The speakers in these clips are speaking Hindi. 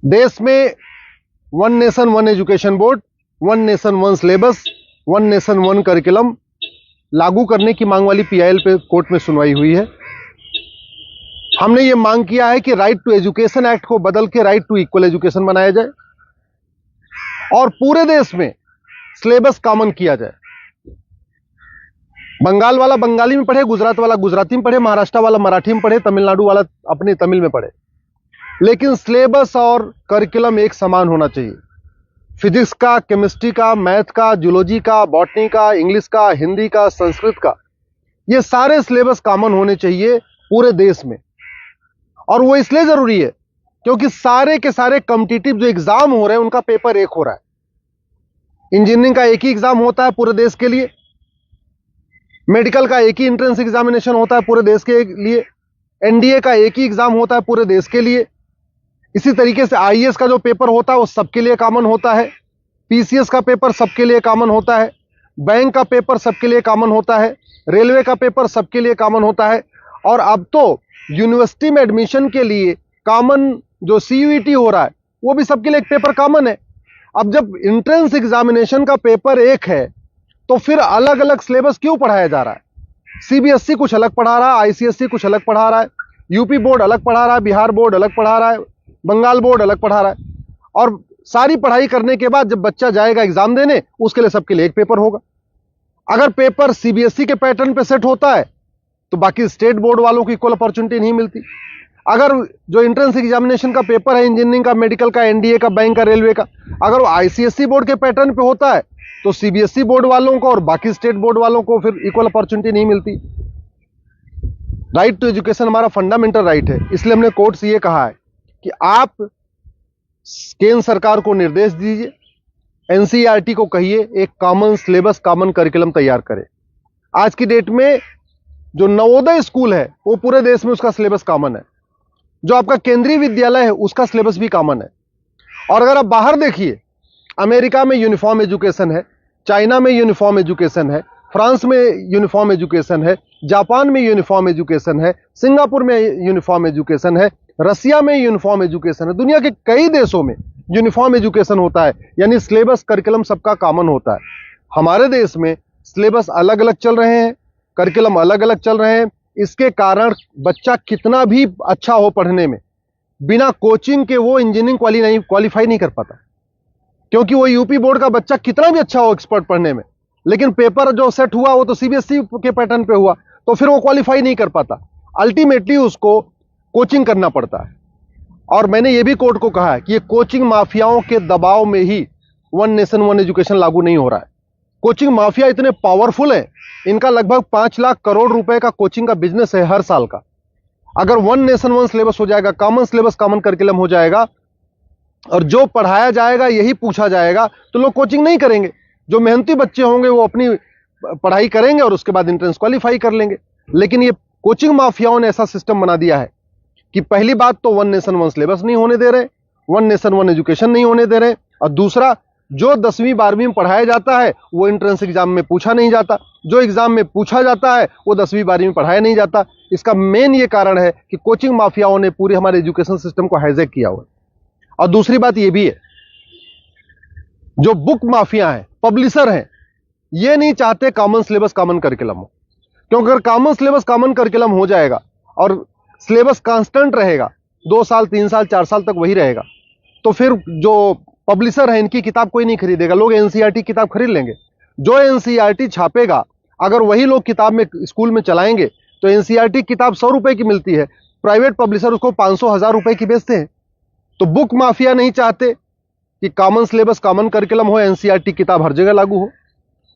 देश में one nation one education board, one nation one syllabus, one nation one curriculum लागू करने की मांग वाली पीआईएल पे कोर्ट में सुनवाई हुई है। हमने ये मांग किया है कि राइट टू एजुकेशन एक्ट को बदल के राइट टू इक्वल एजुकेशन बनाया जाए और पूरे देश में सिलेबस कॉमन किया जाए। बंगाल वाला बंगाली में पढ़े, गुजरात वाला गुजराती में पढ़े, महाराष्ट्र वाला मराठी में पढ़े, तमिलनाडु वाला अपनी तमिल में पढ़े, लेकिन सिलेबस और करिकुलम एक समान होना चाहिए। फिजिक्स का, केमिस्ट्री का, मैथ का, जूलॉजी का, बॉटनी का, इंग्लिश का, हिंदी का, संस्कृत का, ये सारे सिलेबस कॉमन होने चाहिए पूरे देश में। और वो इसलिए जरूरी है क्योंकि सारे के सारे कॉम्पिटिटिव जो एग्जाम हो रहे हैं उनका पेपर एक हो रहा है। इंजीनियरिंग का एक ही एग्जाम होता है पूरे देश के लिए, मेडिकल का एक ही एंट्रेंस एग्जामिनेशन होता है पूरे देश के लिए, एनडीए का एक ही एग्जाम होता है पूरे देश के लिए। इसी तरीके से आईएएस का जो पेपर होता है वो सबके लिए कॉमन होता है, पीसीएस का पेपर सबके लिए कॉमन होता है, बैंक का पेपर सबके लिए कॉमन होता है, रेलवे का पेपर सबके लिए कॉमन होता है। और अब तो यूनिवर्सिटी में एडमिशन के लिए कॉमन जो सीयूईटी हो रहा है वो भी सबके लिए एक पेपर कॉमन है। अब जब एंट्रेंस एग्जामिनेशन का पेपर एक है तो फिर अलग अलग सिलेबस क्यों पढ़ाया जा रहा है? सीबीएसई कुछ अलग पढ़ा रहा है, आईसीएसई कुछ अलग पढ़ा रहा है, यूपी बोर्ड अलग पढ़ा रहा है, बिहार बोर्ड अलग पढ़ा रहा है, बंगाल बोर्ड अलग पढ़ा रहा है। और सारी पढ़ाई करने के बाद जब बच्चा जाएगा एग्जाम देने, उसके लिए सबके लिए एक पेपर होगा। अगर पेपर सीबीएसई के पैटर्न पे सेट होता है तो बाकी स्टेट बोर्ड वालों को इक्वल अपॉर्चुनिटी नहीं मिलती। अगर जो एंट्रेंस एग्जामिनेशन का पेपर है इंजीनियरिंग का, मेडिकल का, एनडीए का, बैंक का, रेलवे का, अगर वो आईसीएसई बोर्ड के पैटर्न पे होता है तो सीबीएसई बोर्ड वालों को और बाकी स्टेट बोर्ड वालों को फिर इक्वल अपॉर्चुनिटी नहीं मिलती। राइट टू एजुकेशन हमारा फंडामेंटल राइट है, इसलिए हमने कोर्ट से ये कहा है कि आप केंद्र सरकार को निर्देश दीजिए, एनसीईआरटी को कहिए एक कॉमन सिलेबस, कॉमन करिकुलम तैयार करे। आज की डेट में जो नवोदय स्कूल है वो पूरे देश में उसका सिलेबस कॉमन है, जो आपका केंद्रीय विद्यालय है उसका सिलेबस भी कॉमन है। और अगर आप बाहर देखिए, अमेरिका में यूनिफॉर्म एजुकेशन है, चाइना में यूनिफॉर्म एजुकेशन है, फ्रांस में यूनिफॉर्म एजुकेशन है, जापान में यूनिफॉर्म एजुकेशन है, सिंगापुर में यूनिफॉर्म एजुकेशन है, रसिया में यूनिफॉर्म एजुकेशन है, दुनिया के कई देशों में यूनिफॉर्म एजुकेशन होता है, यानी सिलेबस करिकुलम सबका कॉमन होता है। हमारे देश में सिलेबस अलग अलग चल रहे हैं, करिकुलम अलग अलग चल रहे हैं। इसके कारण बच्चा कितना भी अच्छा हो पढ़ने में, बिना कोचिंग के वो इंजीनियरिंग क्वालिफाई नहीं कर पाता, क्योंकि वो यूपी बोर्ड का बच्चा कितना भी अच्छा हो एक्सपर्ट पढ़ने में, लेकिन पेपर जो सेट हुआ वो तो सीबीएसई के पैटर्न पे हुआ, तो फिर वो क्वालिफाई नहीं कर पाता। अल्टीमेटली उसको कोचिंग करना पड़ता है। और मैंने ये भी कोर्ट को कहा है कि ये कोचिंग माफियाओं के दबाव में ही वन नेशन वन एजुकेशन लागू नहीं हो रहा है। कोचिंग माफिया इतने पावरफुल है, इनका लगभग 5 लाख करोड़ रुपए का कोचिंग का बिजनेस है हर साल का। अगर वन नेशन वन सिलेबस हो जाएगा, कॉमन सिलेबस, कॉमन करिकुलम हो जाएगा और जो पढ़ाया जाएगा यही पूछा जाएगा, तो लोग कोचिंग नहीं करेंगे। जो मेहनती बच्चे होंगे वो अपनी पढ़ाई करेंगे और उसके बाद एंट्रेंस क्वालिफाई कर लेंगे। लेकिन ये कोचिंग माफियाओं ने ऐसा सिस्टम बना दिया है कि पहली बात तो वन नेशन वन सिलेबस नहीं होने दे रहे, वन नेशन वन एजुकेशन नहीं होने दे रहे, और दूसरा जो 10वीं 12वीं में पढ़ाया जाता है वो एंट्रेंस एग्जाम में पूछा नहीं जाता, जो एग्जाम में पूछा जाता है वो 10वीं 12वीं में पढ़ाया नहीं जाता। इसका मेन ये कारण है कि कोचिंग माफियाओं ने पूरे हमारे एजुकेशन सिस्टम को हाईजैक किया हुआ है। और दूसरी बात ये भी है, जो बुक माफिया हैं, पब्लिशर हैं, ये नहीं चाहते कॉमन सिलेबस कॉमन करिकुलम हो, क्योंकि अगर कॉमन सिलेबस कॉमन करिकुलम हो जाएगा और सिलेबस कांस्टेंट रहेगा, 2 साल 3 साल 4 साल तक वही रहेगा, तो फिर जो पब्लिशर है इनकी किताब कोई नहीं खरीदेगा, लोग एनसीईआरटी किताब खरीद लेंगे। जो एनसीईआरटी छापेगा अगर वही लोग किताब में स्कूल में चलाएंगे तो एनसीईआरटी किताब 100 रुपए की मिलती है, प्राइवेट पब्लिशर उसको 500-1000 रुपए की बेचते हैं। तो बुक माफिया नहीं चाहते कि कॉमन सिलेबस कॉमन करिकुलम हो, एनसीईआरटी किताब हर जगह लागू हो।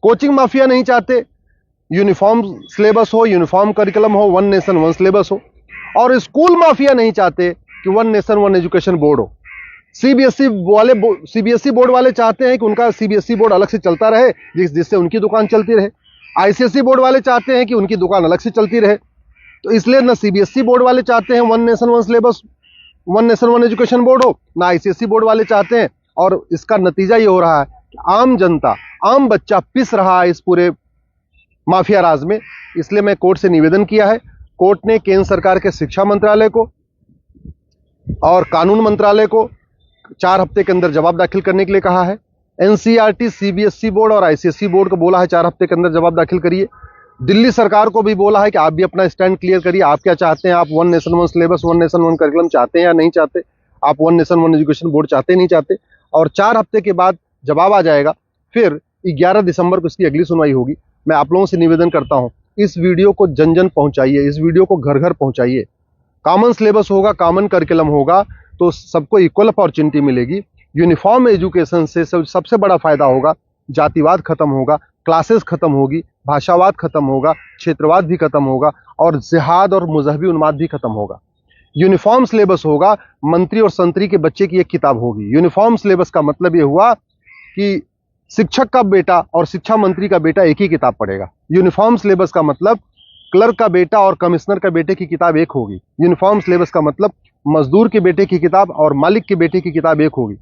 कोचिंग माफिया नहीं चाहते यूनिफॉर्म सिलेबस हो, यूनिफॉर्म करिकुलम हो, वन नेशन वन सिलेबस हो। और स्कूल माफिया नहीं चाहते कि one nation one education board हो। सीबीएसई बोर्ड वाले चाहते हैं कि उनका सीबीएसई बोर्ड अलग से चलता रहे, जिससे उनकी दुकान चलती रहे। आईसीएसई बोर्ड वाले चाहते हैं कि उनकी दुकान अलग से चलती रहे। तो इसलिए ना सीबीएसई बोर्ड वाले चाहते हैं one nation one syllabus, one nation one education board हो, ना आईसीएसई बोर्ड वाले चाहते हैं। और इसका नतीजा ये हो रहा है कि आम जनता, आम बच्चा पिस रहा है इस पूरे माफिया राज में। इसलिए मैं कोर्ट से निवेदन किया है। कोर्ट ने केंद्र सरकार के शिक्षा मंत्रालय को और कानून मंत्रालय को 4 हफ्ते के अंदर जवाब दाखिल करने के लिए कहा है। एनसीईआरटी, सीबीएसई बोर्ड और आईसीएसई बोर्ड को बोला है 4 हफ्ते के अंदर जवाब दाखिल करिए। दिल्ली सरकार को भी बोला है कि आप भी अपना स्टैंड क्लियर करिए, आप क्या चाहते हैं, आप one nation one syllabus, one nation one curriculum चाहते हैं या नहीं चाहते, आप one nation one education board चाहते नहीं चाहते। और 4 हफ्ते के बाद जवाब आ जाएगा, फिर 11 दिसंबर को इसकी अगली सुनवाई होगी। मैं आप लोगों से निवेदन करता हूं, इस वीडियो को जन जन पहुंचाइए, इस वीडियो को घर घर पहुंचाइए। कॉमन सिलेबस होगा, कॉमन करिकुलम होगा तो सबको इक्वल अपॉर्चुनिटी मिलेगी। यूनिफॉर्म एजुकेशन से सबसे बड़ा फायदा होगा, जातिवाद खत्म होगा, क्लासेस खत्म होगी, भाषावाद खत्म होगा, क्षेत्रवाद भी खत्म होगा और जिहाद और मजहबी उन्माद भी खत्म होगा। यूनिफॉर्म सिलेबस होगा, मंत्री और संतरी के बच्चे की एक किताब होगी। यूनिफॉर्म सिलेबस का मतलब यह हुआ कि शिक्षक का बेटा और शिक्षा मंत्री का बेटा एक ही किताब पढ़ेगा। यूनिफॉर्म सिलेबस का मतलब क्लर्क का बेटा और कमिश्नर का बेटे की किताब एक होगी। यूनिफॉर्म सिलेबस का मतलब मजदूर के बेटे की किताब और मालिक के बेटे की किताब एक होगी।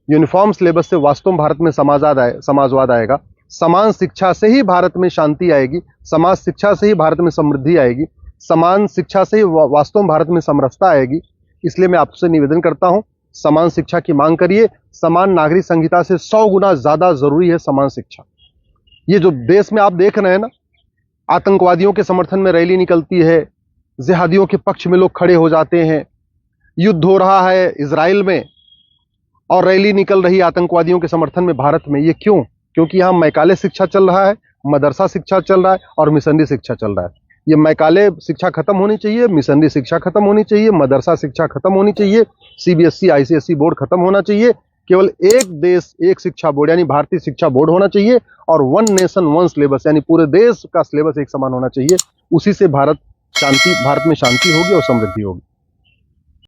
यूनिफॉर्म सिलेबस से वास्तव में भारत में समाजवाद आएगा। समान शिक्षा से ही भारत में शांति आएगी, समाज शिक्षा से ही भारत में समृद्धि आएगी, समान शिक्षा से ही वास्तव में भारत में समरसता आएगी। इसलिए मैं आपसे निवेदन करता हूं, समान शिक्षा की मांग करिए। समान नागरिक संहिता से 100 गुना ज्यादा जरूरी है समान शिक्षा। ये जो देश में आप देख रहे हैं ना, आतंकवादियों के समर्थन में रैली निकलती है, जिहादियों के पक्ष में लोग खड़े हो जाते हैं, युद्ध हो रहा है इजराइल में और रैली निकल रही है आतंकवादियों के समर्थन में भारत में। ये क्यों? क्योंकि यहाँ मैकाले शिक्षा चल रहा है, मदरसा शिक्षा चल रहा है और मिशनरी शिक्षा चल रहा है। ये मैकाले शिक्षा खत्म होनी चाहिए, मिशनरी शिक्षा खत्म होनी चाहिए, मदरसा शिक्षा खत्म होनी चाहिए, सीबीएसई आईसीएसई बोर्ड खत्म होना चाहिए। केवल एक देश एक शिक्षा बोर्ड यानी भारतीय शिक्षा बोर्ड होना चाहिए और वन नेशन वन सिलेबस यानी पूरे देश का सिलेबस एक समान होना चाहिए। उसी से भारत में शांति होगी और समृद्धि होगी।